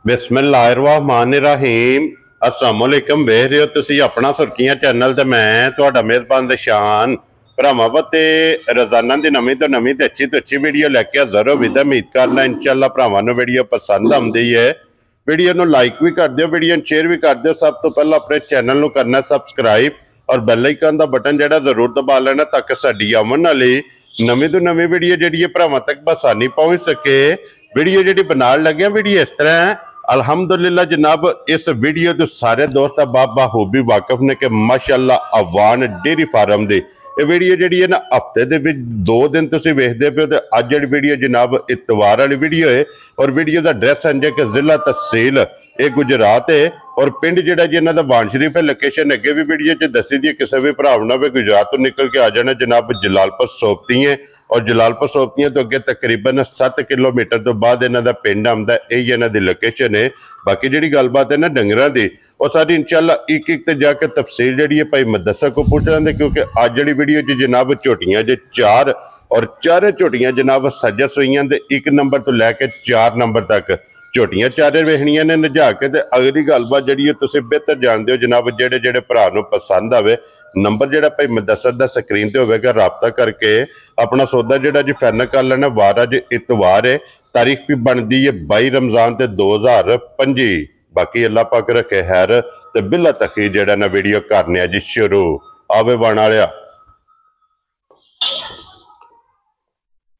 बिस्मिल्लाहिर्रहमानिर्रहीम अस्सलाम वालेकुम वेख रहे हो तुसी अपना सुर्खियां चैनल ते मैं तुहाडा मेज़बान दशान भरावां ते रोजाना दी नवीं तो अच्छी वीडियो लैके हाज़र हो विद उम्मीद करना इंशाअल्लाह भरावां नूं वीडियो पसंद आउंदी है। वीडियो नूं लाइक भी कर दिओ, वीडियो नूं शेयर भी कर दिओ। सब तो पहला अपने चैनल नूं करना सबसक्राइब और बैल आइकन दा बटन जिहड़ा जरूर दबा लेना ताकि साडी आउण वाली नवीं तो नवीं वीडियो जिहड़ी है भरावां तक बसानी पहुंच सके। वीडियो जिहड़ी बनाण लगे वीडियो इस तरह है। अल्हम्दुलिल्लाह जनाब इस वीडियो के सारे दोस्त बाबा खूबी वाकिफ ने कि माशाअल्लाह अवान डेयरी फार्म दे ये वीडियो जी है ना हफ्ते दे विच 2 दिन तुसीं वेखदे पे हो। अज जी वीडियो जनाब इतवार वाली वीडियो है और वीडियो का एड्रैस है कि जिला तहसील ये गुजरात है और पिंड जिहड़ा जी इन्हां दा वाण शरीफ है। लोकेशन अगे भी वीडियो च दसी दी किसी भी भरा ना भी गुजरात तो निकल के आ जाना जनाब जलालपुर सोबती है और जलालपुर सोबतियां तो अगे तकरीबन 7 किलोमीटर तो बाद इन्हां दा पिंड आउंदा है। यही इन्हां दी लोकेशन है। बाकी जिहड़ी गलबात है ना डंगरां दी और सारी इंशाअल्लाह एक एक ते जाके तफसील जिहड़ी है भाई मुदस्सर को पूछ लेंदे क्योंकि अज जिहड़ी वीडियो च जनाब झोटियां जे 4 और चारे झोटियां जनाब सजस होईयां ते 1 नंबर तो लैके 4 नंबर तक झोटियां चारे वेखनियां ने नजा के ते अगली गलबात जिहड़ी है तुसीं बेहतर जानदे हो जनाब। जेड़े जेड़े भरा नूं पसंद आवे नंबर जिहड़ा भाई मुदस्सर दा स्क्रीन ते होवेगा राबता करके अपना सौदा जिहड़ा जी फाइनल कर लेना। वार अज इतवार है, तारीख भी बनती है 22 रमजान ते 2025। बाकी अल्लाह पाक रखे खैर ते बिला तकी जिहड़ा ना वीडियो करने जी शुरू आवे बन वालिया।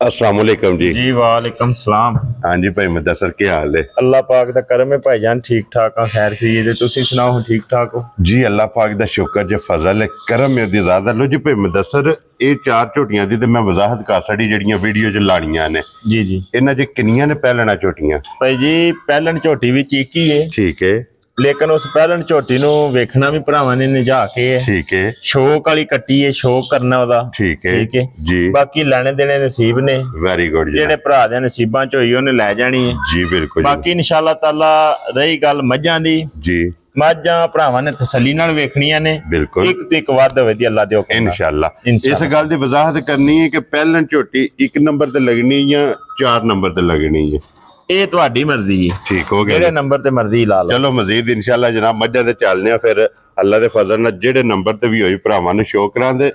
अस्सलाम वालेकुम जी। वालेकुम सलाम। हाँ जी भाई मुदस्सर क्या हाल है? अल्लाह पाक दा करम है भाईजान, ठीक ठाक हाँ, खैर खैरियत है। तुसी सुनाओ ठीक ठाक हो? जी अल्लाह पाक दा शुक्र जे फजल है करम है दी ज़्यादा। लो जी भाई मुदस्सर ये 4 झोटियां दी ते मैं वजाहत कर छड़ी जिहड़ियां वीडियो च लाणियां ने। जी जी इन्हां च किन्नियां ने पहलना झोटियां? भाई जी पहलन झोटी विच एक ही है, ठीक है, लेकिन उस पहलन झोटी नूं वेखना भी भरावां ने निजा के है। ठीक है, शौक वाली कट्टी है, शौक करना ओदा। ठीक है जी। बाकी लेने देने नसीब ने, वेरी गुड। जेड़े भरा दे नसीबां च होई ओने लै जानी है जी बिल्कुल। बाकी इंशाअल्लाह ताला रही गल मझां दी जी, मझां भरावां ने तसल्ली नाल वेखणियां ने, बिल्कुल एक तो एक वध होवे दी अल्लाह दे हुक्म नाल इंशाअल्लाह। इस गल दी वजाहत करनी है कि पहलन झोटी 1 नंबर ते लगनी या 4 नंबर ते लगनी है? ये तुहाडी मर्जी है, ठीक हो गया। जेड़े नंबर ते मर्जी ला लो। चलो मजीद इंशाअल्लाह जनाब मझां ते चलने फिर अल्लाह दे फजल नाल जेड़े नंबर ते भी होई भरावां नूं शो करांदे।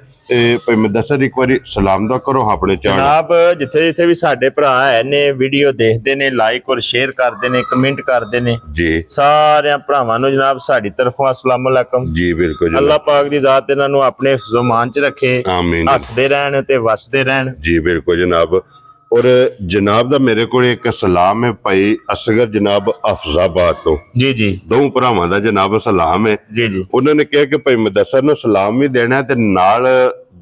भाई मुदस्सर एक बारी सलाम दा करो अपने चैनल जनाब जिथे जिथे भी साडे भरा है ने वीडियो देखते ने, लाइक और शेयर करते ने, कमेंट करते ने जी। सारे भरावां नूं जनाब साडी तरफों अस्सलाम वालेकुम जी बिल्कुल। अल्लाह पाक दी जात इन्हां नूं अपने ज़ुबान च रखे, आमीन, हसदे रहन ते वसदे रहन जी बिल्कुल जनाब। और जनाब दा मेरे को एक सलाम है भाई असगर जनाब हफजाबाद तो जी जी, 2 भरावां दा जनाब सलाम है जी जी। उन्होंने कहा कि भाई मुदस्सर नूं सलाम भी देना है ते नाल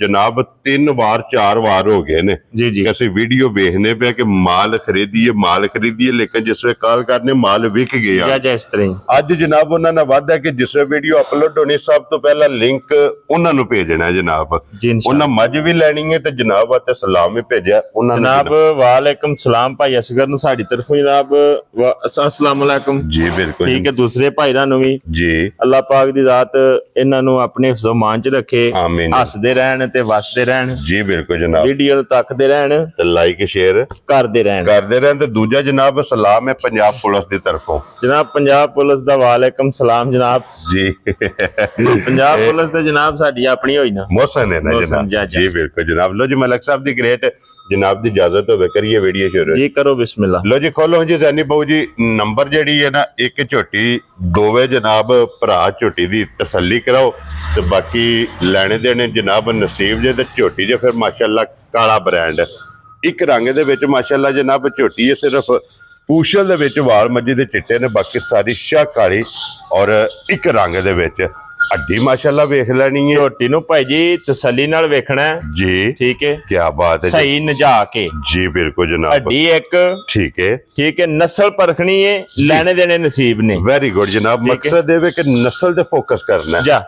जनाब 3 वार 4 वार हो गए ने जी जी असि वीडियो वेखने पे कि माल खरीदिए लेकिन जिसमें कॉल करने माल विक गया इस तरह। अज जनाब उन्होंने वादा कि जिसमें वीडियो अपलोड होनी सब तो पहला लिंक उन्होंने भेजना है जनाब। उन्हें मझ भी लैनी है तो जनाब आते सलाम भी भेजा जनाब। वालेकुम सलाम भाई असगर नूं साडी तरफों जनाब अस्सलाम वालेकुम जी बिल्कुल। ठीक है, दूसरे भाईरां नूं भी जी अल्लाह पाक दी जात इन्हां नूं अपने ज़ुबान च रखे, आमीन, हसदे रहन ते वसदे रहन जी बिल्कुल जनाब। वीडियो तकदे रहन ते लाइक शेयर करदे रहन ते दूजा जनाब सलाम है पंजाब पुलिस दी तरफों जनाब। पंजाब पुलिस दा वालेकुम सलाम जनाब जी। पंजाब पुलिस ते जनाब साडी अपनी होई ना मोहसन है ना जनाब जी बिल्कुल जनाब। लो जी मलक साहब दी ग्रेट जनाब दी इजाजत होवे करिए वीडियो शुरू जी करो बिस्मिल्लाह। लो जी खोलो जी जैनी बाबू जी नंबर जेड़ी है ना एक झोटी दोवे जनाब भरा झोटी दी तसल्ली कराओ ते बाकी लेने देने जनाब नसीब जे ते झोटी जे फिर माशाअल्लाह काला ब्रांड एक रंग दे विच माशाअल्लाह जनाब झोटी है सिर्फ पूछल दे विच वाल मजी दे चिट्टे ने बाकी सारी शाह काली और एक रंग दे विच हड्डी माशाअल्लाह वेख लेनी है। झोटी नूं भाई जी तसल्ली नाल वेखना है जी, ठीक है, क्या बात है, सही नजा के जी बिल्कुल जनाब। हड्डी एक ठीक है, नस्ल परखनी है, लेने देने नसीब ने। वेरी गुड जनाब। मकसद है कि नस्ल ते फोकस करना है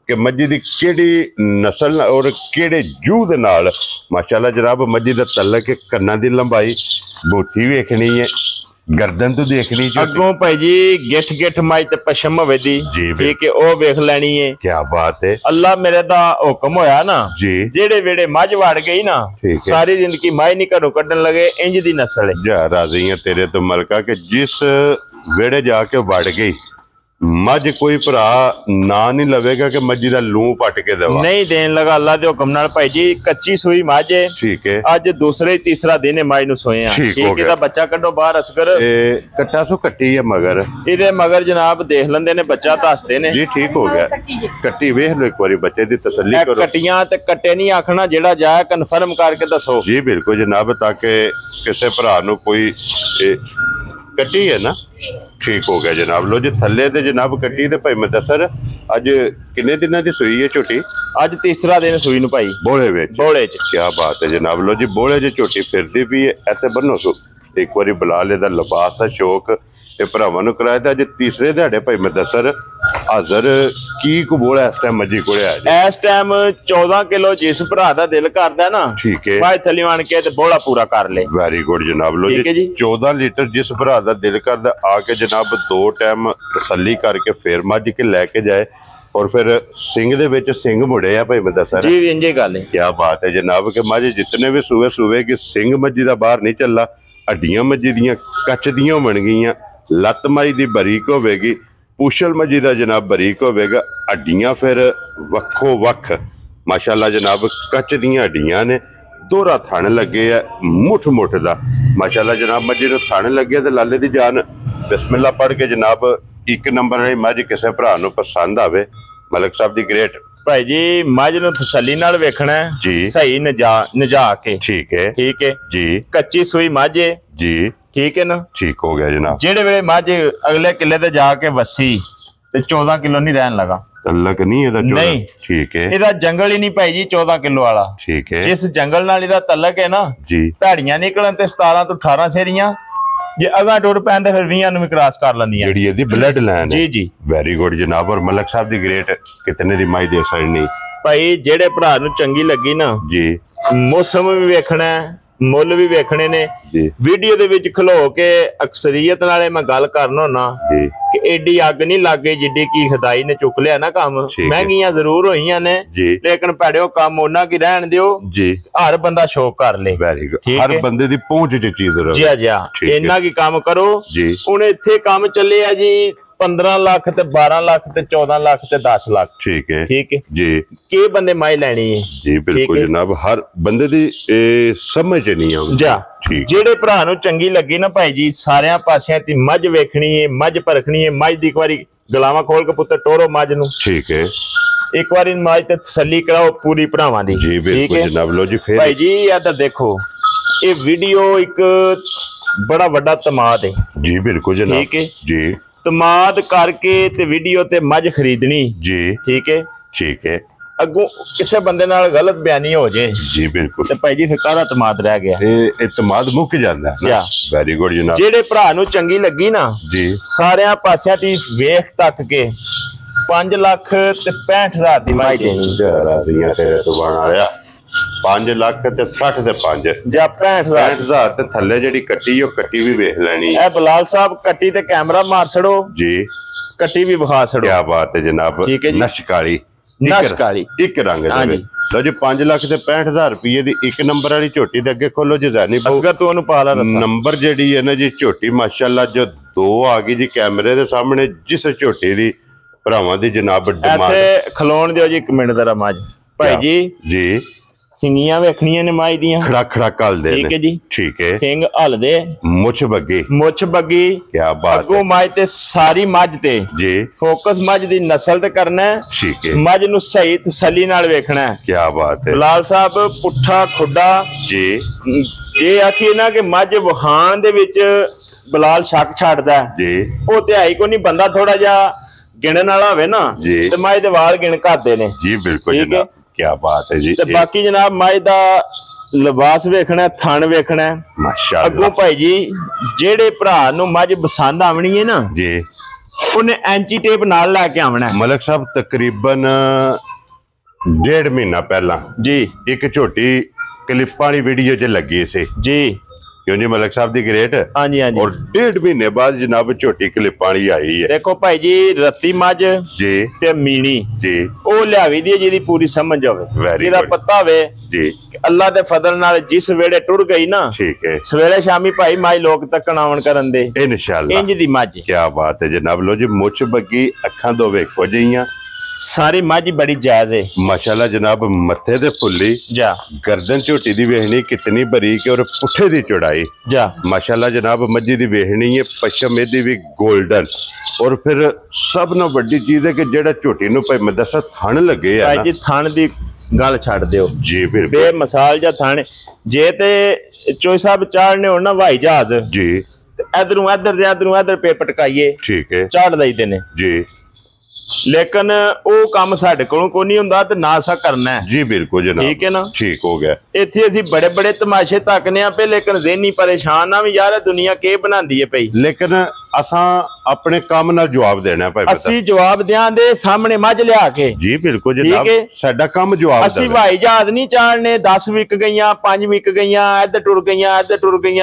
कि मज्जी दी केड़ी नस्ल और केड़े जूह दे नाल माशाअल्लाह जनाब मज्जी दा तलक कन्ना दी लंबाई बूथी वेखनी है, गर्दन तो देखनी अगों भाई जी गिठ गिठ मज ते पशम होवे दी जी, ठीक है, ओ वेख लेनी है। क्या बात है, अल्लाह मेरे दा हुक्म होया ना जी, जेड़े वेड़े मज वड़ गई ना सारी जिंदगी मज नहीं घरों कड्डन लगे, इंज दी नस्ल है। जा राजी है तेरे तो मलका के जिस ਵਿਹੜੇ ਜਾ ਕੇ ਵੜ ਗਈ, ਮੱਝ ਕੋਈ ਭਰਾ ਨਾ ਨਹੀਂ ਲਵੇਗਾ ਕਿ ਮੱਝੀ ਦਾ ਲੂੰ ਪੱਟ ਕੇ ਦੇਵਾ, ਨਹੀਂ ਦੇਣ ਲਗਾ ਅੱਲਾ ਦੇ ਹੁਕਮ ਨਾਲ ਭਾਈ ਜੀ। ਕੱਚੀ ਸੂਈ ਮੱਝ ਹੈ, ਠੀਕ ਹੈ। ਅੱਜ ਦੂਸਰੇ ਤੀਸਰਾ ਦਿਨ ਹੈ ਮੱਝ ਨੂੰ ਸੋਏ ਆ, ਠੀਕ ਹੈ। ਇਹਦਾ ਬੱਚਾ ਕੱਢੋ ਬਾਹਰ ਅਸਗਰ। ਇਹ ਕੱਟਾ ਸੋ ਕੱਟੀ ਹੈ ਮਗਰ, ਇਹਦੇ ਮਗਰ ਜਨਾਬ ਦੇਖ ਲੈਂਦੇ ਨੇ, ਬੱਚਾ ਦੱਸਦੇ ਨੇ ਜੀ। ਠੀਕ ਹੋ ਗਿਆ, ਕੱਟੀ ਵੇਖ ਲਓ ਇੱਕ ਵਾਰੀ, ਬੱਚੇ ਦੀ ਤਸੱਲੀ ਕਰੋ। ਕੱਟੀਆਂ ਤੇ ਕੱਟੇ ਨਹੀਂ ਆਖਣਾ, ਜਿਹੜਾ ਜਾਇਆ ਕਨਫਰਮ ਕਰਕੇ ਦੱਸੋ ਜੀ। ਬਿਲਕੁਲ ਜਨਾਬ, ਤਾਂ ਕਿ ਕਿਸੇ ਭਰਾ ਨੂੰ ਕੋਈ ਕੱਟੀ ਹੈ ਨਾ, ਠੀਕ ਹੋ ਗਿਆ ਜਨਾਬ। ਲੋ ਜੀ ਥੱਲੇ ਤੇ ਜਨਾਬ ਕੱਟੀ ਤੇ ਭਾਈ ਮੁਦੱਸਰ ਅੱਜ ਕਿੰਨੇ ਦਿਨਾਂ ਦੀ ਸੂਈ ਹੈ ਝੋਟੀ? ਅੱਜ ਤੀਸਰਾ ਦਿਨ ਸੂਈ ਨੂੰ ਭਾਈ, ਬੋਲੇ ਵਿੱਚ, ਬੋਲੇ ਚ। ਕੀ ਬਾਤ ਹੈ ਜਨਾਬ। ਲੋ ਜੀ ਬੋਲੇ ਚ ਝੋਟੀ ਫਿਰਦੀ ਵੀ ਹੈ, ਇੱਥੇ ਬੰਨੋ ਸੋ ਇੱਕ ਵਾਰੀ ਬੁਲਾ ਲੈ ਦਾ ਲਿਬਾਸ ਦਾ ਸ਼ੌਕ ਇਹ ਭਰਾਵਾਂ ਨੂੰ ਕਰਾਇਆ। ਤਾਂ ਅੱਜ ਤੀਸਰੇ ਦਿਹਾੜੇ ਭਾਈ ਮੁਦੱਸਰ ਹਾਜ਼ਰ ਕੀ ਕਬੂਲ ਇਸ ਟਾਈਮ ਮੱਝੀ ਕੋਲੇ ਆ ਜੀ? ਇਸ ਟਾਈਮ 14 ਕਿਲੋ ਜਿਸ ਭਰਾ ਦਾ ਦਿਲ ਕਰਦਾ ਨਾ, ਠੀਕ ਹੈ, ਭਾਈ ਥੱਲੇ ਆਣ ਕੇ ਤੇ ਬੋਲਾ ਪੂਰਾ ਕਰ ਲੈ। ਵੈਰੀ ਗੁੱਡ ਜਨਾਬ। ਲੋ ਜੀ 14 ਲੀਟਰ ਜਿਸ ਭਰਾ ਦਾ ਦਿਲ ਕਰਦਾ ਆ ਕੇ ਜਨਾਬ 2 ਟਾਈਮ ਤਸੱਲੀ ਕਰਕੇ ਫੇਰ ਮੱਝ ਕੇ ਲੈ ਕੇ ਜਾਏ, ਔਰ ਫਿਰ ਸਿੰਘ ਦੇ ਵਿੱਚ ਸਿੰਘ ਮੁੜੇ ਆ ਭਾਈ ਮੁਦੱਸਰ ਜੀ। ਇੰਜੇ ਗੱਲ ਹੈ, ਕੀ ਬਾਤ ਹੈ ਜਨਾਬ ਕਿ ਮੱਝ ਜਿਤਨੇ ਵੀ ਸੂਵੇ ਕਿ ਸਿੰਘ ਮੱਝੀ ਦਾ ਬਾਹਰ ਨਹੀਂ ਚੱਲਾ, ਹੱਡੀਆਂ ਮੱਝੀ ਦੀਆਂ ਕੱਚ ਦੀਆਂ ਬਣ ਗਈਆਂ, ਲੱਤ ਮੱਝ ਦੀ ਬਰੀਕ ਹੋਵੇਗੀ, ਪੁਸ਼ਲ ਮੱਝੀ ਦਾ ਜਨਾਬ ਬਰੀਕ ਹੋਵੇਗਾ, ਹੱਡੀਆਂ ਫਿਰ ਵੱਖੋ ਵੱਖ ਮਾਸ਼ਾਅੱਲਾ ਜਨਾਬ ਕੱਚ ਦੀਆਂ ਹੱਡੀਆਂ ਨੇ, ਦੋਹਰਾ ਥਣ ਲੱਗੇ ਆ ਮੁੱਠ ਦਾ ਮਾਸ਼ਾਅੱਲਾ ਜਨਾਬ। ਮੱਝੀ ਨੂੰ ਥਣ ਲੱਗੇ ਤੇ ਲਾਲੇ ਦੀ ਜਾਨ ਬਿਸਮਿਲ੍ਲਾ ਪੜ੍ਹ ਕੇ ਜਨਾਬ 1 ਨੰਬਰ ਵਾਲੀ ਮੱਝ ਕਿਸੇ ਭਰਾ ਨੂੰ ਪਸੰਦ ਆਵੇ, ਮਲਕ ਸਾਹਿਬ ਦੀ ਗ੍ਰੇਟ। ਭਾਈ ਜੀ ਮੱਝ ਨੂੰ ਤਸੱਲੀ ਨਾਲ ਵੇਖਣਾ ਜੀ, ਸਹੀ ਨਜਾ ਕੇ, ਠੀਕ ਹੈ, ਠੀਕ ਹੈ ਜੀ। ਕੱਚੀ ਸੂਈ ਮੱਝ ਹੈ ਜੀ, ਠੀਕ ਹੈ ਨਾ, ਠੀਕ ਹੋ ਗਿਆ ਜਨਾਬ। ਜਿਹੜੇ ਵੇਲੇ ਮੱਝ ਅਗਲੇ ਕਿੱਲੇ ਤੇ ਜਾ ਕੇ ਵਸੀ ਤੇ 14 ਕਿਲੋ ਨਹੀਂ ਰਹਿਣ ਲਗਾ, ਤਲਕ ਨਹੀਂ ਇਹਦਾ 14, ਨਹੀਂ, ਠੀਕ ਹੈ। ਇਹਦਾ ਜੰਗਲ ਹੀ ਨਹੀਂ ਭਾਈ ਜੀ 14 ਕਿਲੋ ਵਾਲਾ, ਠੀਕ ਹੈ। ਜਿਸ ਜੰਗਲ ਨਾਲ ਇਹਦਾ ਤਲਕ ਹੈ ਨਾ ਜੀ, ਭੈੜੀਆਂ ਨਿਕਲਣ ਤੇ 17 ਤੋਂ 18 ਸੇਰੀਆਂ, ਜੇ ਅਗਾ ਟੁੱਟ ਪੈਂਦੇ ਫਿਰ 20 ਨੂੰ ਵੀ ਕ੍ਰਾਸ ਕਰ ਲੈਂਦੀਆਂ, ਜਿਹੜੀ ਇਹਦੀ ਬਲੱਡ ਲਾਈਨ ਜੀ ਜੀ। ਵੈਰੀ ਗੁੱਡ ਜਨਾਬ। ਔਰ ਮਲਕ ਸਾਹਿਬ ਦੀ ਗ੍ਰੇਟ ਕਿਤਨੇ ਦੀ ਮਾਈ ਦੇ ਸਾਈਡ ਭਾਈ, ਜਿਹੜੇ ਭਰਾ ਨੂੰ ਚੰਗੀ ਲੱਗੀ ਨਾ ਜੀ, ਮੌਸਮ ਵੀ ਵੇਖਣਾ, ਮੁੱਲ ਵੀ ਵੇਖਣੇ ਨੇ। ਵੀਡੀਓ ਦੇ ਵਿੱਚ ਖਲੋ ਕੇ ਅਕਸਰੀਅਤ ਨਾਲੇ ਮੈਂ ਗੱਲ ਕਰਨਾ ਹੁੰਨਾ ਕਿ ਏਡੀ ਅੱਗ ਨਹੀਂ ਲੱਗੇ ਜਿੱਡੀ ਕੀ ਖੁਦਾਈ ਨੇ ਚੁੱਕ ਲਿਆ ਨਾ ਕੰਮ। ਮਹਿੰਗੀਆਂ ਜ਼ਰੂਰ ਹੋਈਆਂ ਨੇ, ਲੇਕਿਨ ਭੈੜਿਓ ਕੰਮ ਉਹਨਾਂ ਕੀ ਰਹਿਣ ਦਿਓ ਜੀ, ਹਰ ਬੰਦਾ ਸ਼ੌਕ ਕਰ ਲੇ। ਵੈਰੀ ਗੁੱਡ, ਹਰ ਬੰਦੇ ਦੀ ਪਹੁੰਚ ਚ ਚੀਜ਼ ਰਹੇ ਜੀ। ਜੀ ਇੰਨਾ ਕੀ ਕੰਮ ਕਰੋ ਜੀ। ਹੁਣ ਇੱਥੇ ਕੰਮ ਚੱਲਿਆ ਜੀ 15 ਲੱਖ ਤੇ 12 ਲੱਖ ਤੇ 14 ਲੱਖ ਤੇ 10 ਲੱਖ, ਠੀਕ ਹੈ, ਠੀਕ ਹੈ ਜੀ। ਕੀ ਬੰਦੇ ਮਾਈ ਲੈਣੀ ਹੈ ਜੀ? ਬਿਲਕੁਲ ਜਨਾਬ, ਹਰ ਬੰਦੇ ਦੀ ਸਮਝ ਨਹੀਂ ਆਉਂਦੀ ਜਾ। ਜਿਹੜੇ ਭਰਾ ਨੂੰ ਚੰਗੀ ਲੱਗੀ ਨਾ ਭਾਈ ਜੀ, ਸਾਰਿਆਂ ਪਾਸਿਆਂ ਤੇ ਮੱਝ ਵੇਖਣੀ ਹੈ, ਮੱਝ ਪਰਖਣੀ ਹੈ, ਮੱਝ ਦੀ ਇੱਕ ਵਾਰੀ ਗਲਾਵਾਂ ਖੋਲ ਕੇ ਪੁੱਤਰ ਟੋਰੋ ਮੱਝ ਨੂੰ, ਠੀਕ ਹੈ। ਇੱਕ ਵਾਰੀ ਮੱਝ ਤੇ ਤਸੱਲੀ ਕਰਾਓ ਪੂਰੀ ਭਰਾਵਾਂ ਦੀ ਜੀ। ਬਿਲਕੁਲ ਜਨਾਬ। ਲੋ ਜੀ ਫੇਰ ਭਾਈ ਜੀ ਇੱਧਰ ਦੇਖੋ, ਇਹ ਵੀਡੀਓ ਇੱਕ ਬੜਾ ਵੱਡਾ ਤਮਾਦ ਹੈ ਜੀ। ਬਿਲਕੁਲ ਜਨਾਬ, ਠੀਕ ਹੈ ਜੀ। ਤਮਾਦ ਕਰਕੇ ਤੇ ਵੀਡੀਓ ਤੇ ਮੱਝ ਖਰੀਦਣੀ ਜੀ, ਠੀਕ ਹੈ, ਠੀਕ ਹੈ। ਅੱਗੋਂ ਕਿਸੇ ਬੰਦੇ ਨਾਲ ਗਲਤ ਬਿਆਨੀ ਹੋ ਜੇ ਜੀ, ਬਿਲਕੁਲ, ਤੇ ਭਾਈ ਜੀ ਫਿਰ ਕਾਹਦਾ ਤਮਾਦ ਰਹਿ ਗਿਆ? ਇਹ ਤਮਾਦ ਮੁੱਕ ਜਾਂਦਾ ਹੈ। ਵੈਰੀ ਗੁੱਡ ਜਨਾਬ। ਜਿਹੜੇ ਭਰਾ ਨੂੰ ਚੰਗੀ ਲੱਗੀ ਨਾ ਜੀ, ਸਾਰਿਆਂ ਪਾਸਿਆਂ ਦੀ ਵੇਖ ਤੱਕ ਕੇ 5 ਲੱਖ ਤੇ 65,000 ਦੀ ਮਾਈ ਦੇਣੀ ਤੇਰੇ ਤੋਂ ਬਣ ਆਇਆ। 5 ਲੱਖ ਤੇ 60 ਤੇ 5 ਜਾਂ 65,000 ਤੇ ਥੱਲੇ ਜਿਹੜੀ ਕੱਟੀ ਉਹ ਕੱਟੀ ਵੀ ਵੇਖ ਲੈਣੀ। ਇਹ ਬਲਾਲ ਸਾਹਿਬ ਕੱਟੀ ਤੇ ਕੈਮਰਾ ਮਾਰ ਛੜੋ ਜੀ, ਕੱਟੀ ਵੀ ਵਿਖਾ ਛੜੋ। ਕੀ ਬਾਤ ਹੈ ਜਨਾਬ। ਨਸ਼ਕਾਲੀ, ਨਸ਼ਕਾਲੀ ਇੱਕ ਰੰਗ ਦੇ। ਲੋ ਜੀ 5 ਲੱਖ ਤੇ 65,000 ਰੁਪਏ ਦੀ 1 ਨੰਬਰ ਵਾਲੀ ਝੋਟੀ ਦੇ ਅੱਗੇ ਖੋਲੋ ਜੀ ਜ਼ੈਨੀ ਅਸਗਰ ਤੂੰ ਉਹਨੂੰ ਪਾ ਲਾ ਨੰਬਰ ਜਿਹੜੀ ਹੈ ਨਾ ਜੀ ਝੋਟੀ ਮਾਸ਼ਾਅੱਲਾ ਜੋ 2 ਆ ਗਈ ਜੀ ਕੈਮਰੇ ਦੇ ਸਾਹਮਣੇ। ਜਿਸ ਝੋਟੀ ਦੀ ਭਰਾਵਾਂ ਦੀ ਜਨਾਬ ਡਿਮਾਂਡ। ਇੱਥੇ ਖਲੋਣ ਦਿਓ ਜੀ 1 ਮਿੰਟ ਦਾ ਰਮਾਜ ਭਾਈ ਜੀ ਜੀ। ਸਿੰਗੀਆਂ ਵੇਖਣੀਆਂ ਨੇ ਮਾਈ ਦੀਆਂ, ਖੜਾ ਖੜਾ ਕੱਲਦੇ ਨੇ, ਠੀਕ ਹੈ ਜੀ, ਠੀਕ ਹੈ। ਸਿੰਘ ਹਲਦੇ, ਮੁੱਛ ਬੱਗੀ, ਮੁੱਛ ਬੱਗੀ। ਕੀ ਬਾਤ। ਅੱਗੋਂ ਮਾਈ ਤੇ ਸਾਰੀ ਮੱਝ ਤੇ ਜੀ ਫੋਕਸ ਮੱਝ ਦੀ ਨਸਲ ਤੇ ਕਰਨਾ ਹੈ, ਠੀਕ ਹੈ। ਮੱਝ ਨੂੰ ਸਹੀ ਤਸੱਲੀ ਨਾਲ ਵੇਖਣਾ ਹੈ। ਕੀ ਬਾਤ ਹੈ ਬਲਾਲ ਸਾਹਿਬ। ਪੁੱਠਾ ਖੁੱਡਾ ਜੀ, ਜੇ ਆਖੀਏ ਨਾ ਕਿ ਮੱਝ ਵਖਾਣ ਦੇ ਵਿੱਚ ਬਲਾਲ ਸ਼ੱਕ ਛੱਡਦਾ ਜੀ, ਉਹ ਤੇ ਆਈ ਕੋ ਨਹੀਂ। ਬੰਦਾ ਥੋੜਾ ਜਿਹਾ ਗਿਣਨ ਵਾਲਾ ਹੋਵੇ ਨਾ ਤੇ ਮੱਝ ਦੇ ਵਾਲ ਗਿਣ ਕਰਦੇ ਨੇ ਜੀ। ਬਿਲਕੁਲ ਜਨਾਬ, ਕੀ ਬਾਤ ਹੈ ਜੀ। ਤੇ ਬਾਕੀ ਜਨਾਬ ਮੱਝ ਦਾ ਲਿਬਾਸ ਵੇਖਣਾ, ਥਣ ਵੇਖਣਾ ਮਾਸ਼ਾਅੱਲਾ। ਅੱਗੋਂ ਭਾਈ ਜੀ ਜਿਹੜੇ ਭਰਾ ਨੂੰ ਮੱਝ ਪਸੰਦ ਆਵਣੀ ਹੈ ਨਾ ਜੀ, ਉਹਨੇ ਐਂਚੀ ਟੇਪ ਨਾਲ ਲੈ ਕੇ ਆਵਣਾ। ਮਲਕ ਸਾਹਿਬ ਤਕਰੀਬਨ 1.5 ਮਹੀਨਾ ਪਹਿਲਾਂ ਜੀ ਇੱਕ ਝੋਟੀ ਕਲਿੱਪਾਂ ਵਾਲੀ ਵੀਡੀਓ 'ਚ ਲੱਗੀ ਸੀ ਜੀ। क्यों जी मलिक साहब दी ग्रेट। हाँ जी हाँ जी। और 1.5 महीने बाद जनाब झोटी क्लिपां वाली आई है। देखो भाई जी रत्ती मझ जी ते मीणी जी ओ लियावी दी जिहदी पूरी समझ होवे, जिहदा पता होवे जी अल्लाह दे फजल नाल जिस वेड़े टुर गई ना, ठीक है, सवेरे शामी भाई माई लोग तकन आवन करन दे इंशाअल्लाह इंज दी मझ। क्या बात है जनाब। लो जी मुछ बग्गी अखां दो वेखो जियां सारी मझ बड़ी जायज है माशाल्लाह जनाब। मत्थे ते फुल्ली जा, गर्दन झोटी दी वेहनी कितनी बारीक है और पुठे दी चौड़ाई जा माशाल्लाह जनाब। मज्जी दी वेहनी है पश्चिम दी भी गोल्डन। और फिर सब ना बड़ी चीज है कि जेड़ा झोटी नु भाई मैं दसा थन लगे है ना जी, थन दी गल छड़ दियो जी बिल्कुल बेमिसाल जा थन। जे ते चोई साहब चाड़ने हो ना हवाई जहाज जी, इधरों इधर ते इधरों इधर पे पटकाइए, ठीक है, चाड़ दईदे ने जी। लेकिन वो काम साडे कोलों कोई नहीं हुंदा ते ना असा करना है जी बिल्कुल जनाब। ठीक है ना, ठीक हो गया। इत्थे असीं बड़े बड़े तमाशे तकने आ पे, लेकिन ज़हनी परेशान आ भी यार दुनिया के बनांदी है पई। लेकिन असा अपने काम नाल जवाब देना भाई, असीं जवाब दियां दे सामने मझ लिया के जी बिल्कुल जनाब। साडा काम जवाब असीं हवाई जहाज नहीं चाड़ने 10 विक गईयां 5 विक गईयां इधर टुर गईयां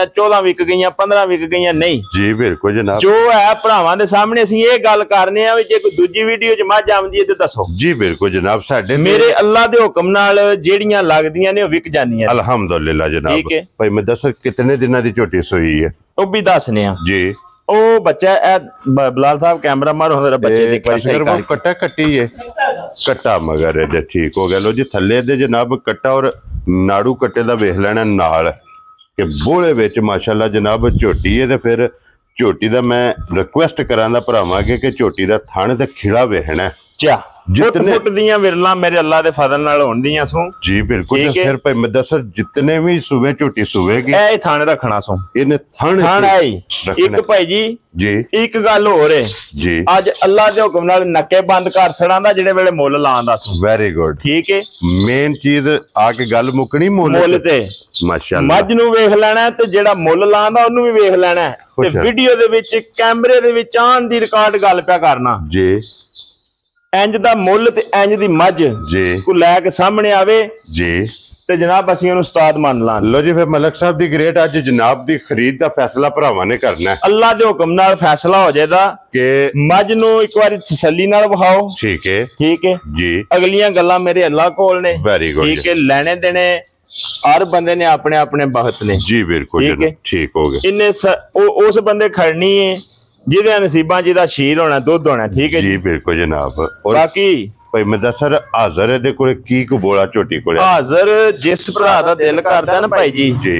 14 विक गईयां 15 विक गईयां नहीं जी बिल्कुल जनाब। जो है भरावां दे सामने असीं ये गल करने आ भी जे कोई दूजी वीडियो च मझ आउंदी है ते दसो जी बिल्कुल जनाब। साडे मेरे अल्लाह दे हुक्म नाल जेड़ियां लगदियां ने विक जांदियां अल्हम्दुलिल्लाह जनाब। ठीक है भाई मैं दस कितने दिनां दी झोटी सोई है ओ भी दसने आ जी। ओ बच्चा बिलाल साहब कैमरा मारो जरा बच्चे दी कोई कट्टा कट्टी है कट्टा मगर दे ठीक हो गया। लो जी थल्ले दे जनाब कट्टा और नाड़ू कट्टे दा वेख लेना नाल के बोले विच माशाल्लाह जनाब झोटी है। ते फिर झोटी दा मैं रिक्वेस्ट करांदा भरावां के झोटी दा थण ते खिड़ा वेखना चा जितने फुट दियां विरला मेरे अल्लाह दे फजल नाल होंदियां सू जी बिल्कुल। फिर भाई मैं दस जितने भी सुबह झोटी सुवेगी ए थण रखना सू इने थण आई एक भाई जी एक गल हो रे जी आज अल्लाह दे हुक्म नाल नक्के बंद कर सड़ा दा जेड़े वेले मुल लांदा सू वेरी गुड ठीक है। मेन चीज आके गल मुकनी मुल ते माशाल्लाह मझ नू वेख लेना ते जेड़ा मुल लांदा ओनू भी वेख लेना ते वीडियो दे विच कैमरे दे विच आन दी रिकॉर्ड गल पिया करना जी। इंज दा मुल ते इंज दी मझ जी को लैके सामने आवे जी ते जनाब असीं ओनू उस्ताद मान लां। लो जी फिर मलिक साहब दी ग्रेट अज जनाब दी खरीद दा फैसला भरावां ने करना है। अल्लाह दे हुक्म नाल फैसला हो जाएगा कि मझ नू एक बार तसल्ली नाल वहाओ ठीक है जी। अगलियां गल्लां मेरे अल्लाह कोल ने वेरी गुड ठीक है। लेने देने हर बंदे ने अपने अपने बखत ने जी बिल्कुल ठीक हो गया। इन्हें उस बंदे खड़नी है जिहदे नसीबां जिहदा शीर होना दुध होना ठीक है जी बिल्कुल जनाब। और बाकी भाई मैं दस सर हाजर दे कोले की को बोला झोटी कोले हाजर जिस भरा दा दिल करदा ना भाई जी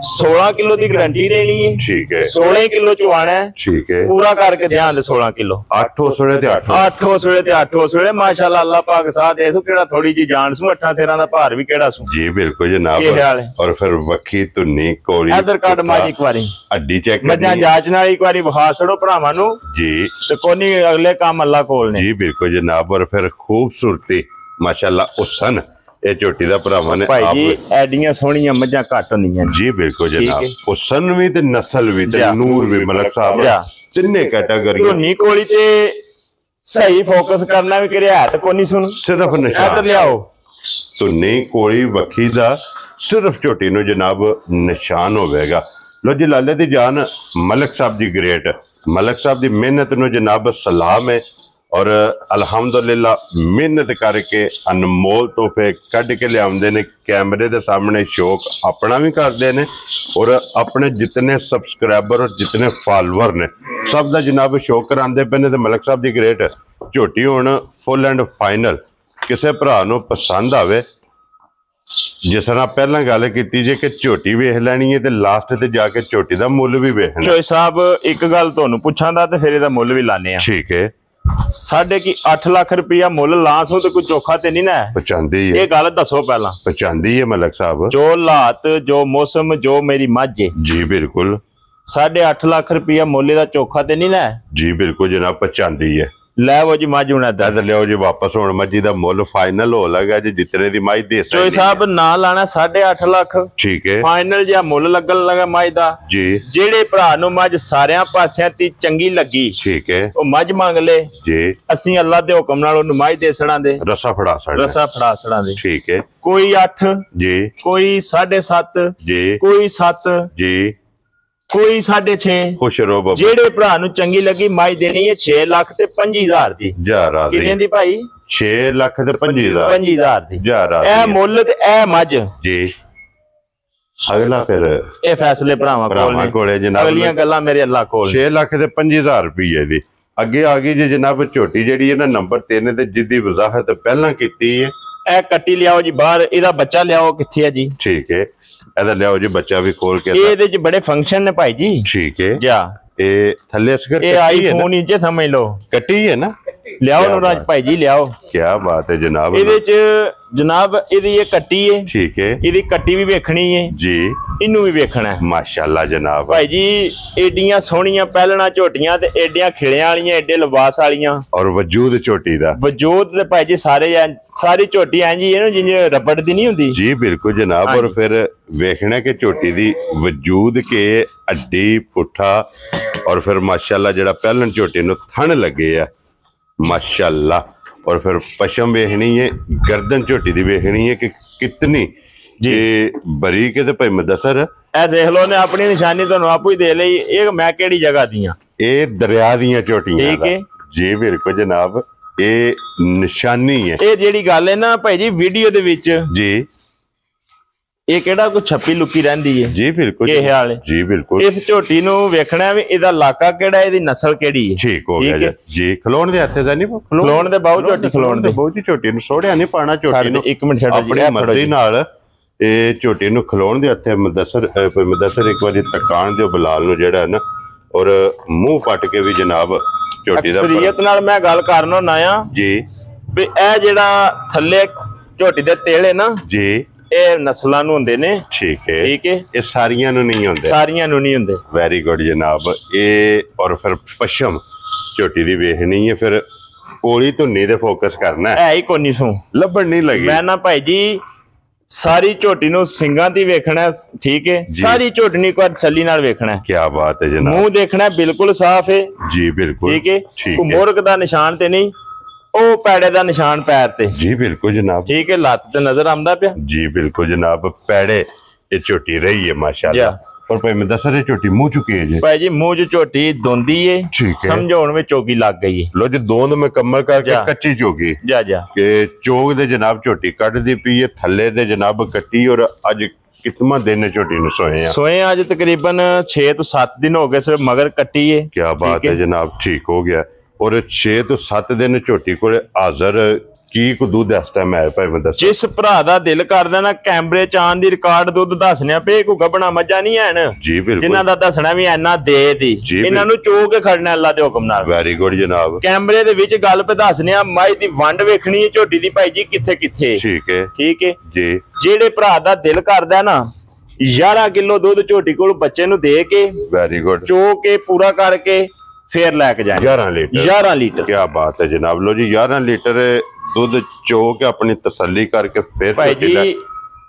16 किलो की गारंटी देनी है ठीक है। 16 किलो चुवाना है ठीक है पूरा करके ध्यान दे 16 किलो 8 ओसड़े ते 8 ओसड़े माशाल्लाह अल्लाह पाक साथ दे सु केड़ा थोड़ी जी जान सु 8 सिरां दा भार भी केड़ा सु जी बिल्कुल जनाब। और फिर वक्की तुन्नी कोली आधार कार्ड माजी एक बारी हड्डी चेक मजा जांच नाल एक बारी वखा छड़ो भरावां नु जी ते कोनी अगले काम अल्लाह कोल ने जी बिल्कुल जनाब। और फिर खूबसूरती माशाल्लाह उसन ये झोटी दा भरावां ने भाई जी एडियां सोहणियां मझां घट हुंदियां जी बिल्कुल जनाब। उसन भी ते नस्ल भी ते नूर भी मलिक साहब तिन्ने कैटेगरी धोनी कोली ते सही फोकस करना भी करिया है ते कोनी सुन सिर्फ निशान इधर लियाओ धोनी कोली वखी दा सिर्फ झोटी नु जनाब निशान होवेगा। लो जी लाले दी जान मलिक साहब दी ग्रेट मलिक साहब दी मेहनत नु जनाब सलाम है। और अल्हम्दुलिल्लाह मेहनत करके अनमोल तोहफे कढ़ के लियाउंदे ने कैमरे दे सामने शौक अपना भी करते हैं और अपने जितने सब्सक्राइबर और जितने फॉलोअर ने सब का जनाब शौक करांदे पे ने। मलिक साहब दी ग्रेट झोटी हुण फुल एंड फाइनल किसी भरा नूं पसंद आवे जिस तरह पहला गल की जे कि झोटी वेख लैनी है ते लास्ट ते जाके झोटी दा मुल भी वेखना। चोई साहब एक गल तुहानूं पुछां दा ते फिर इहदा मुल भी लाने आ ठीक है। साढ़े की 8 लाख रुपया मुल लास हो तो कोई चोखा ते नहीं ना पचांदी है ये गल दसो पहला पचांदी है मलिक साहब जो हालात जो मौसम जो मेरी मझ है जी बिल्कुल 8.5 लाख रुपया मुल दा चोखा ते नहीं ना जी बिल्कुल जनाब पचांदी है। ਲੈ वो जी मझ हुण इधर लियो जी वापस हुण मझी दा मुੱਲ फाइनल हो लगा जी जितने दी मझ दे चोई साहब ना लाना 8.5 लाख ठीक है फाइनल जिहा मुੱਲ लगन लगा मझ दा जी जेड़े भरा नु मझ सारियां पासियां ती चंगी लगी ठीक है ओ मझ मंग ले जी असीं अल्लाह दे हुक्म नाल ओनु मझ दे छड़ां दे रसा फड़ा छड़ां दे ठीक है कोई 8 जी कोई 7.5 जी कोई 7 जी कोई 6.5 खुश रहो बाबा जेड़े भरा नु चंगी लगी मझ देनी है 6 लाख ते 25,000 दी जा राजी कितने दी भाई 6 लाख ते 25,000 दी जा राजी ए मुੱਲ ते ए मझ जी अगला फिर ए फैसले भरावां कोले जनाब अगलियां गल्लां मेरे अल्लाह कोल 6 लाख ते 25,000 रुपये दी अगे आ गई जी जनाब झोटी जेड़ी है ना नंबर 3 ते जिदी वजाहत पहला कीती है ए कट्टी लियाओ जी बाहर एदा बच्चा लियाओ किथे है जी ठीक है ਇਹਦਾ ਲਿਆਓ ਜੀ ਬੱਚਾ ਵੀ ਖੋਲ ਕੇ ਇਹਦੇ ਚ ਬੜੇ ਫੰਕਸ਼ਨ ਨੇ ਭਾਈ ਜੀ ਠੀਕ ਹੈ ਜਾ ਇਹ ਥੱਲੇ ਸਕਰ ਇਹ ਆਈਫੋਨ ਹੀ ਜੇ ਸਮਝ ਲਓ ਕੱਟੀ ਹੈ ਨਾ ਲਿਆਓ ਨੂਰਾਜ ਭਾਈ ਜੀ ਲਿਆਓ ਕੀ ਬਾਤ ਹੈ ਜਨਾਬ ਇਹਦੇ ਚ ਜਨਾਬ ਇਹਦੀ ਇਹ ਕੱਟੀ ਹੈ ਠੀਕ ਹੈ ਇਹਦੀ ਕੱਟੀ ਵੀ ਵੇਖਣੀ ਹੈ ਜੀ ਇਹਨੂੰ ਵੀ ਵੇਖਣਾ ਹੈ ਮਾਸ਼ਾਅੱਲਾ ਜਨਾਬ ਭਾਈ ਜੀ ਏਡੀਆਂ ਸੋਹਣੀਆਂ ਪਹਿਲਣਾ ਝੋਟੀਆਂ ਤੇ ਏਡੀਆਂ ਖਿਲਿਆਂ ਵਾਲੀਆਂ ਏਡੇ ਲਿਬਾਸ ਵਾਲੀਆਂ ਔਰ ਵਜੂਦ ਝੋਟੀ ਦਾ ਵਜੂਦ ਤੇ ਭਾਈ ਜੀ ਸਾਰੀ ਝੋਟੀ ਐਂ ਜੀ ਇਹਨੂੰ ਜਿਵੇਂ ਰਬੜ ਦੀ ਨਹੀਂ ਹੁੰਦੀ ਜੀ ਬਿਲਕੁਲ ਜਨਾਬ ਔਰ ਫਿਰ ਵੇਖਣਾ ਕਿ ਝੋਟੀ ਦੀ ਵਜੂਦ ਕੇ ਅੱਡੀ ਪੁੱਠਾ ਔਰ ਫਿਰ ਮਾਸ਼ਾਅੱਲਾ ਜਿਹੜਾ ਪਹਿਲਣ ਝੋਟੀ ਨੂੰ ਥਣ ਲੱਗੇ ਆ माशाल्लाह और फिर पशम वेखनी है गर्दन झोटी दी वेखनी है कि कितनी जी बरीक है ते भाई मुदस्सर ए देख लो ने अपनी निशानी तुहानू आपू ही दे लई ये मैं केड़ी जगह दियां ए दरिया दियां झोटियां ठीक है जी बिल्कुल जनाब ए निशानी है ए जेड़ी गल है ना भाई जी वीडियो दे विच जी ਇਹ ਕਿਹੜਾ ਕੋਈ ਛੱਪੀ ਲੁਕੀ ਰਹਿੰਦੀ ਹੈ ਜੀ ਬਿਲਕੁਲ ਇਹ ਹਾਲ ਹੈ ਜੀ ਬਿਲਕੁਲ ਇਸ ਝੋਟੀ ਨੂੰ ਵੇਖਣਾ ਵੀ ਇਹਦਾ ਇਲਾਕਾ ਕਿਹੜਾ ਇਹਦੀ ਨਸਲ ਕਿਹੜੀ ਹੈ ਠੀਕ ਹੋ ਗਿਆ ਜੀ ਖਲੋਣ ਦੇ ਹੱਥੇ ਦਾ ਨਹੀਂ ਖਲੋਣ ਦੇ ਬਾਹੂ ਝੋਟੀ ਖਲੋਣ ਦੇ ਬਹੁਤ ਹੀ ਝੋਟੀ ਨੂੰ ਸੋੜਿਆ ਨਹੀਂ ਪਾਣਾ ਝੋਟੀ ਨੂੰ ਇੱਕ ਮਿੰਟ ਛੱਡ ਆਪਣੀ ਮਰਜ਼ੀ ਨਾਲ ਇਹ ਝੋਟੀ ਨੂੰ ਖਲੋਣ ਦੇ ਹੱਥੇ ਮੁਦੱਸਰ ਇੱਕ ਵਾਰੀ ਤਕਾਣ ਦਿਓ ਬਲਾਲ ਨੂੰ ਜਿਹੜਾ ਨਾ ਔਰ ਮੂੰਹ ਪੱਟ ਕੇ ਵੀ ਜਨਾਬ ਝੋਟੀ ਦਾ ਅਕਸਰੀਅਤ ਨਾਲ ਮੈਂ ਗੱਲ ਕਰਨ ਹੁੰਦਾ ਆ ਜੀ ਵੀ ਇਹ ਜਿਹੜਾ ਥੱਲੇ ਝੋਟੀ ਦੇ ਤੇਲ ਹੈ ਨਾ ਜੀ ਇਹ ਨਸਲਾਂ ਨੂੰ ਹੁੰਦੇ ਨੇ ਠੀਕ ਹੈ ਇਹ ਸਾਰੀਆਂ ਨੂੰ ਨਹੀਂ ਹੁੰਦੇ ਵੈਰੀ ਗੁੱਡ ਜਨਾਬ ਇਹ ਔਰ ਫਿਰ ਪਸ਼ਮ ਝੋਟੀ ਦੀ ਵੇਖਣੀ ਹੈ ਫਿਰ ਕੋਲੀ ਧੁੰਨੀ ਤੇ ਫੋਕਸ ਕਰਨਾ ਹੈ ਹੀ ਕੋਨੀ ਸੂ ਲੱਭਣ ਨਹੀਂ ਲੱਗੀ ਮੈਂ ਨਾ ਭਾਈ ਜੀ ਸਾਰੀ ਝੋਟੀ ਨੂੰ ਸਿੰਘਾਂ ਦੀ ਵੇਖਣਾ ਠੀਕ ਹੈ ਸਾਰੀ ਝੋਟੀ ਨੂੰ ਇੱਕ ਵਾਰ ਤਸੱਲੀ ਨਾਲ ਵੇਖਣਾ ਕੀ ਬਾਤ ਹੈ ਜਨਾਬ ਮੂੰਹ ਦੇਖਣਾ ਬਿਲਕੁਲ ਸਾਫ਼ ਹੈ ਜੀ ਬਿਲਕੁਲ ਠੀਕ ਹੈ ਕੋਈ ਮੁਰਗ ਦਾ ਨਿਸ਼ਾਨ ਤੇ ਨਹੀਂ ਉਹ ਪੈੜੇ ਦਾ ਨਿਸ਼ਾਨ ਪੈਰ ਤੇ ਜੀ ਬਿਲਕੁਲ ਜਨਾਬ ਠੀਕ ਹੈ ਲੱਤ ਤੇ ਨਜ਼ਰ ਆਉਂਦਾ ਪਿਆ ਜੀ ਬਿਲकुल ਜਨਾਬ ਪੈੜੇ ਇਹ ਝੋਟੀ ਰਹੀ ਹੈ ਮਾਸ਼ਾਅੱਲਾ और भाई मैं दस रहे झोटी मुंह चुकी है जी भाई जी मुंह जो झोटी दोंदी है ठीक है समझाने में चौकी लग गई है लो जी दोंद मुकम्मल करके कच्ची चौकी जा के चौक दे जनाब झोटी कट दी पी है थल्ले दे जनाब कट्टी और अज कितना दिन झोटी नु सोए आज तकरीबन 6 तो 7 दिन हो गए सिर्फ मगर कट्टी है क्या बात है जनाब ठीक हो गया और 6 तो 7 दिन झोटी को हाजिर की को दूध इस टाइम है भाई मैं दस जिस भरा दा दिल करदा ना कैमरे च आन दी रिकॉर्ड दूध दसने पे को गबना मजा नहीं है जी बिल्कुल जिन्हां दा दसना भी इना दे दी इन्हां नु चो के खड़ना अल्लाह दे हुक्म नाल वेरी गुड जनाब कैमरे दे विच गल पे दसने आ माई दी वंड वेखनी है झोटी दी भाई जी किथे किथे ठीक है जी जेड़े भरा दा दिल करदा ना 11 किलो दूध झोटी कोल बच्चे नु दे के वेरी गुड चो के पूरा करके फिर लेके जाए 11 लीटर क्या बात है जनाब लो जी 11 लीटर दूध चो के अपनी तसल्ली करके फिर भाई जी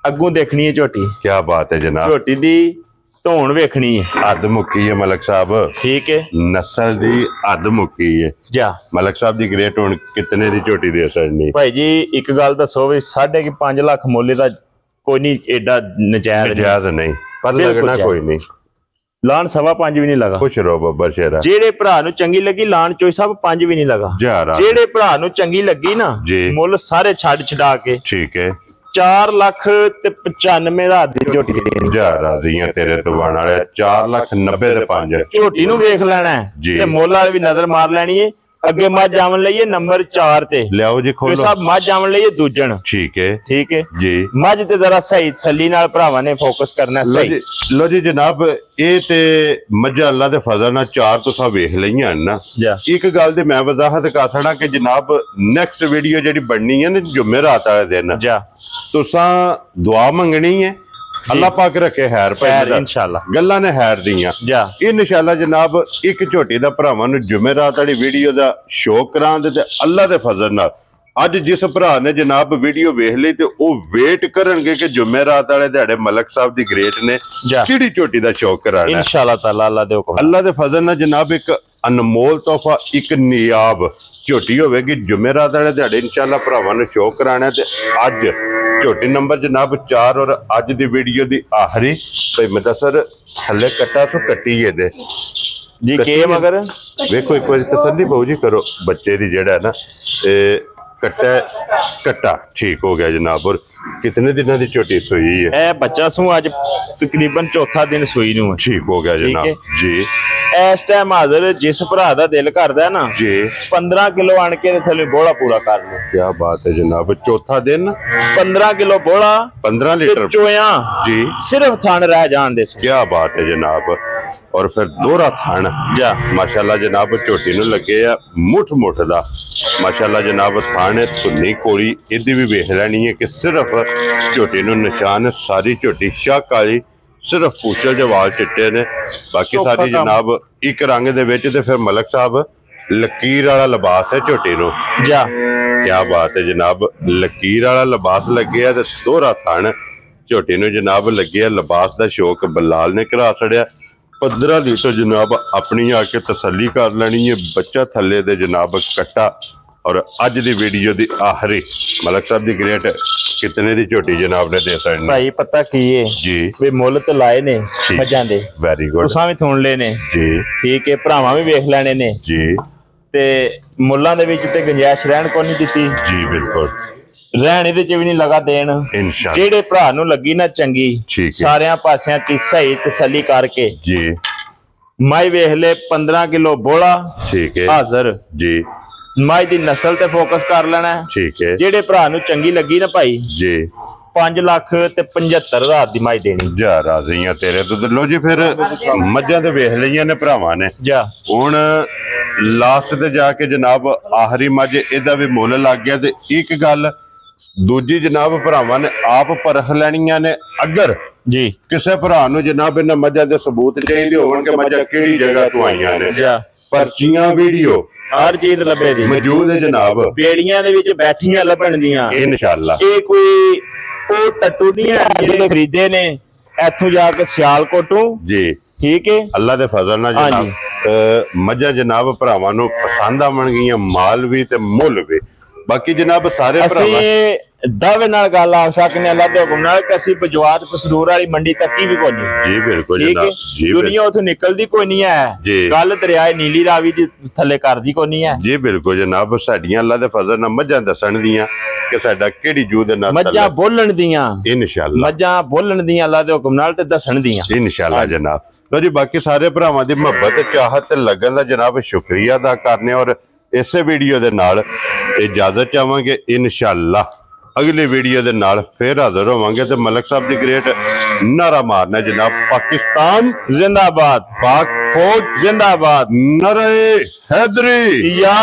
अगू देखनी है झोटी क्या बात है जनाब झोटी दी धोन वेखनी है हद मुक्की है मलक साहब ठीक है नस्ल दी हद मुक्की है जा मलक साहब दी ग्रेट हुन कितने दी झोटी दे सकनी भाई जी एक गल दसो भी 5.5 लाख मुੱਲ ਦਾ कोई नहीं एडा नजायज नहीं पर लगना कोई नहीं लान 5.25 भी नहीं लगा खुश रहो बब्बर शेरा जेड़े भरा नु चंगी लगी लान चोई साहब 5 भी नहीं लगा जेड़े भरा नु चंगी लगी ना मुੱਲ सारे छड़ छड़ा के ठीक है 4,95,000 दी झोटी जा राज़ियां तेरे तो बन वाले 4,90,5 झोटी नु वेख लेना है ते मुੱਲ वाले भी नजर मार लेनी है अगे मझ जावन लईए नंबर 4 ते लियाओ जी खोलो साहब मझ जावन लईए दूजन ठीक है जी मझ ते जरा सही तसल्ली नाल भरावां ने फोकस करना सही लो जी जनाब ए ते मझ अल्लाह दे फजल नाल 4 तुसां वेख लईयां ना एक गल ते मैं वजाहत कर छड़ा कि जनाब नेक्स्ट वीडियो जेडी बननी है ना जुमेरात वाले दिन तुसां दुआ मंगनी है अल्लाह पाक रखे हैर खैर इंशाल्लाह गल्लां ने हैर दियां जा इंशाल्लाह जनाब एक झोटी दा भरावां नूं जुमेरात वाली वीडियो दा शौक करां ते अल्लाह दे फजल नाल अज जिस भरा ने जनाब वीडियो वेख ली ते ओह वेट करनगे कि जुमेरात वाले दिहाड़े मलक साहब दी ग्रेट ने किहड़ी झोटी दा शौक कराना इंशाल्लाह ताला अल्लाह दे फजल नाल जनाब एक अनमोल तोहफा एक नियाब झोटी होवेगी जुमेरात वाले दिहाड़े इंशाल्लाह भरावां नूं शौक कराना ते अज झोटी नंबर जनाब 4 और अज दी वीडियो दी आखिरी भाई मुदस्सर थल्ले कट्टा सो कट्टी दे जी के मगर वेखो एक बार तसल्ली बहु जी करो बच्चे दी जेड़ा है ना कट्टा कट्टा ठीक हो गया जनाब और कितने दिनों की झोटी सुई है ए बच्चा सू अज तकरीबन चौथा दिन सुई नूं ठीक हो गया जनाब जी इस टाइम हाजिर जिस भरा दा दिल करदा है ना जी 15 किलो आन के थले बोला पूरा कर लो क्या बात है जनाब चौथा दिन 15 किलो बोला 15 लीटर चोया जी सिर्फ थान रह जान दे क्या बात है जनाब और फिर दोहरा थान जा माशाल्लाह जनाब झोटी नूं लगे आ मुठ मुठ दा माशाल्लाह जनाब थाने धुन्नी कोली इहदी भी वेख लैनी है कि सिर्फ झोटी नूं निशान सारी झोटी शाह काली सिर्फ पूछल दे वाल चिट्टे ने बाकी सारी जनाब एक रंग दे विच ते फिर मलक साहब लकीर वाला लिबास है झोटी नूं जा क्या बात है जनाब लकीर वाला लिबास लगे ते दोहरा थान झोटी नूं जनाब लगे लिबास दा शौक बलाल ने करा छड़िया 15 लीटर जनाब अपनी आके तसल्ली कर लेनी है बच्चा थले दे जनाब कट्टा और अज दी वीडियो दी आखिरी मलक साहब दी ग्रेट कितने दी झोटी जनाब ने दे सकनी भाई पता की है जी वे मुल ते लाए ने मजां दे वेरी गुड तुसां भी थुन ले ने जी ठीक है भरावां भी वेख लेने ने जी ते मुल्लां दे विच ते गुंजाइश रहन को नहीं दित्ती जी बिल्कुल रहन इहदे च भी नहीं लगा देन इंशाल्लाह जेड़े भरा नूं लगी ना चंगी सारियां पासियां ती सही तसल्ली करके जी माई वेख ले 15 किलो बोला ठीक है हाजिर जी माई दी नस्ल ते फोकस कर लेना ठीक है जेड़े भरा नूं चंगी लगी ना भाई जी 5 लाख ते 75,000 दी माई देनी जा राज़ियां तेरे तो लो जी फिर मज्जां ते वेख लईयां ने भरावां ने जा हुण लास्ट ते जाके जनाब आखिरी मज इहदा भी मुल लग गया ते एक गल दूजी जनाब भरावां ने आप परख लैणियां ने अगर जी किसी भरा नूं जनाब इन्हां मज्जां दे सबूत चाहीदे होण कि मज्जां किहड़ी जगह तो आईयां ने पर्चियां वीडियो हर चीज लभे दी मौजूद है जनाब बेड़ियां दे विच बैठियां लभण दियां इंशाल्लाह ये कोई ओ टट्टू नहीं है जेडे खरीदे ने इत्थों जाके सियालकोटों जी ठीक है अल्लाह दे फजल नाल जनाब मज्जां जनाब भरावां नूं पसंद आवन गईयां माल भी ते मुल भी बाकी जनाब सारे भरावां दावे नाल गल आ सकने अल्लाह दे हुक्म नाल कि असि बजवात पसरूर वाली मंडी तक ही भी कोई नहीं जी बिल्कुल जनाब जी दुनिया उथों निकलदी कोई नहीं है गल दरियाए नीली रावी दी थल्ले करदी कोई नहीं है जी बिल्कुल जनाब साडियां अल्लाह दे फजल नाल मज्जां दसन दियां कि साडा केड़ी जू दे नाल मज्जां बोलण दियां इंशाल्लाह मज्जां बोलण दियां अल्लाह दे हुक्म नाल ते दसन दियां इंशाल्लाह जनाब लो जी बाकी सारे भरावां दी मोहब्बत चाहत ते लगन दा जनाब शुक्रिया अदा करने और इस वीडियो दे नाल इजाजत चाहांगे इंशाल्लाह अगली वीडियो दे नाल फिर हाजिर होवांगे ते मलक साहब दी ग्रेट नारा मारना जनाब पाकिस्तान जिंदाबाद पाक फौज जिंदाबाद नारे हैदरी या